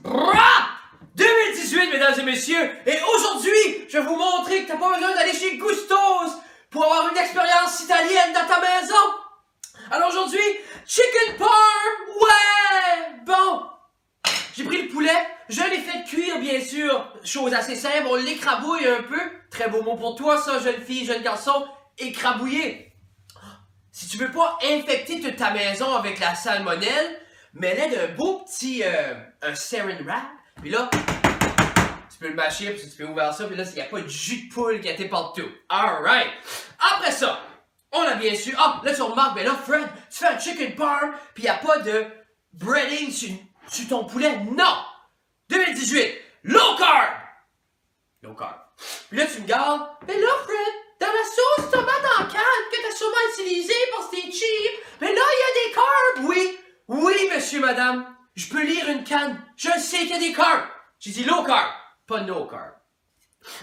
Brrrah! 2018, mesdames et messieurs, et aujourd'hui, je vais vous montrer que t'as pas besoin d'aller chez Gustos pour avoir une expérience italienne dans ta maison. Alors aujourd'hui, chicken parm, ouais! Bon, j'ai pris le poulet, je l'ai fait cuire, bien sûr, chose assez simple, on l'écrabouille un peu. Très beau mot pour toi, ça, jeune fille, jeune garçon, écrabouiller. Si tu veux pas infecter toute ta maison avec la salmonelle, mets-le d'un beau petit un saran wrap, puis là, tu peux le mâcher, puis tu peux ouvrir ça, puis là, il n'y a pas de jus de poule qui a été partout. Alright! Après ça, on a bien sûr... Ah, là, tu remarques, ben là, Fred, tu fais un chicken parm, puis il n'y a pas de breading sur ton poulet. Non! 2018, low carb! Low carb. Puis là, tu me gardes, ben là, Fred, dans la sauce tomate en canne que t'as sûrement utilisée parce que c'est cheap, ben là, il y a des carbs! Oui! Oui, monsieur, madame, je peux lire une canne. Je sais qu'il y a des carbs. J'ai dit low carb, pas no carb.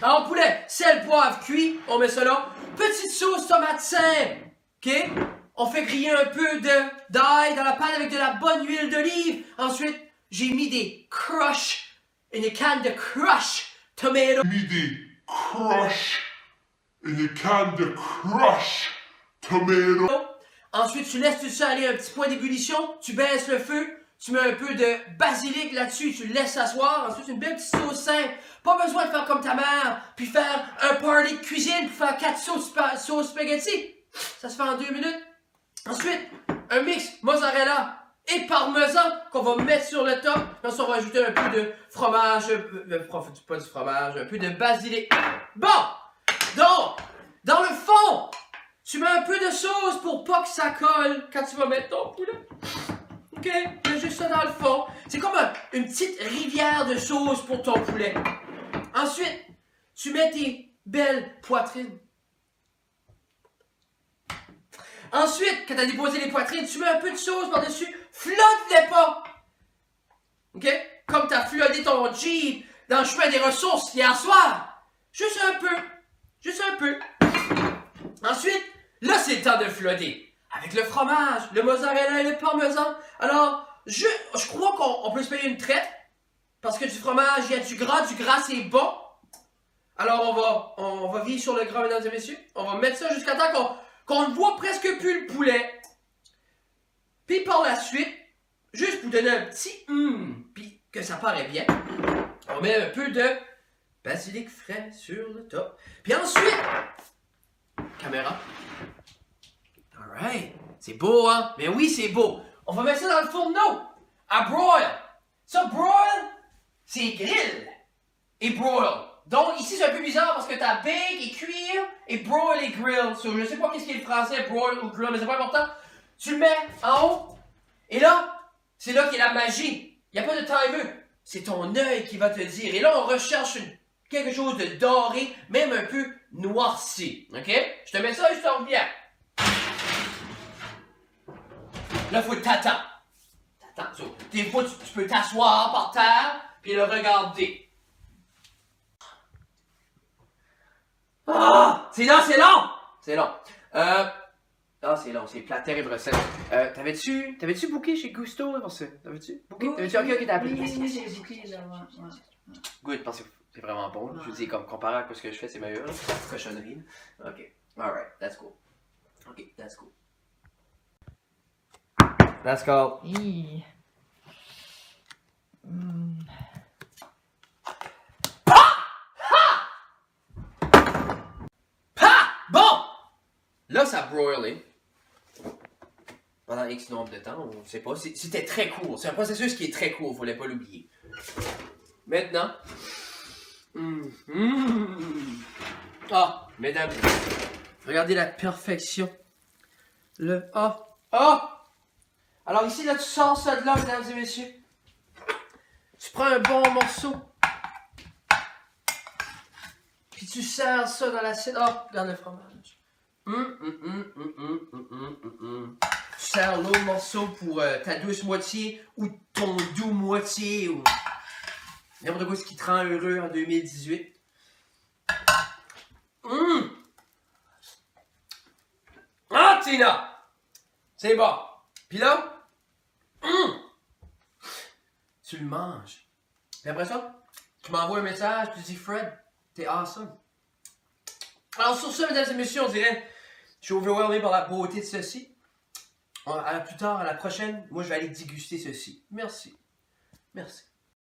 Alors, poulet, sel, poivre, cuit, on met ça là. Petite sauce tomate simple, ok? On fait griller un peu d'ail dans la panne avec de la bonne huile d'olive. Ensuite, j'ai mis des crush, une canne de crush tomato. Une canne de crush tomato. Ensuite, tu laisses tout ça aller un petit point d'ébullition, tu baisses le feu, tu mets un peu de basilic là-dessus, tu le laisses s'asseoir. Ensuite, une belle petite sauce simple. Pas besoin de faire comme ta mère, puis faire un party de cuisine, puis faire 4 sauces spaghetti. Ça se fait en 2 minutes. Ensuite, un mix mozzarella et parmesan qu'on va mettre sur le top. Ensuite, on va ajouter un peu de fromage, pas du fromage, un peu de basilic. Bon! Donc, dans le fond, tu mets un peu de sauce pour pas que ça colle quand tu vas mettre ton poulet. Ok? Il y a juste ça dans le fond. C'est comme une petite rivière de sauce pour ton poulet. Ensuite, tu mets tes belles poitrines. Ensuite, quand tu as déposé les poitrines, tu mets un peu de sauce par-dessus. Flotte-les pas! Ok? Comme tu as flotté ton Jeep dans le chemin des ressources hier soir. Juste un peu. Juste un peu. Ensuite, là, c'est le temps de flotter. Avec le fromage, le mozzarella et le parmesan. Alors, je crois qu'on peut se payer une traite. Parce que du fromage, il y a du gras c'est bon. Alors, on va vivre sur le gras, mesdames et messieurs. On va mettre ça jusqu'à temps qu'on ne voit presque plus le poulet. Puis par la suite, juste pour donner un petit puis que ça paraît bien, on met un peu de basilic frais sur le top. Puis ensuite, caméra. Alright. C'est beau, hein? Mais oui, c'est beau. On va mettre ça dans le fourneau. À broil. Ça, broil, c'est grill. Et broil. Donc, ici, c'est un peu bizarre parce que t'as bake et cuire et broil et grill. So, je sais pas qu'est-ce qui est le français, broil ou grill, mais c'est pas important. Tu le mets en haut. Et là, c'est là qu'est la magie. Il n'y a pas de timer. C'est ton œil qui va te dire. Et là, on recherche quelque chose de doré, même un peu noirci. OK? Je te mets ça et je te reviens. Là, faut que t'attends. T'attends. So, des fois, tu peux t'asseoir par terre puis le regarder. Ah! C'est long, c'est long! C'est long. Ah, c'est long, c'est plat, terrible recette. T'avais-tu booké chez Gusto pour ça? T'avais-tu booké? T'avais-tu ok, t'as appelé? Oui, j'ai booké là, ouais. Good, parce que c'est vraiment bon. Je veux dire, comme comparé à ce que je fais, c'est meilleur. Cochonnerie. Ok. Alright, that's cool. Ok, that's cool. That's cool. Hi. Ha! Bon! Là, ça a broilé. Pendant X nombre de temps, on ne sait pas. C'était très court. C'est un processus qui est très court, faut pas l'oublier. Maintenant. Ah, mesdames, regardez la perfection. Alors ici, là, tu sors ça de là, mesdames et messieurs. Tu prends un bon morceau. Puis tu sers ça dans l'assiette. Oh, regarde le fromage. Tu sers l'autre morceau pour ta douce moitié ou ton doux moitié ou n'importe quoi ce qui te rend heureux en 2018. Ah, Tina! C'est bon. Puis là, tu le manges. Puis après ça, tu m'envoies un message, tu dis Fred, t'es awesome. Alors sur ce, mesdames et messieurs, on dirait, je suis overwhelmé par la beauté de ceci. À plus tard, à la prochaine, moi je vais aller déguster ceci. Merci. Merci.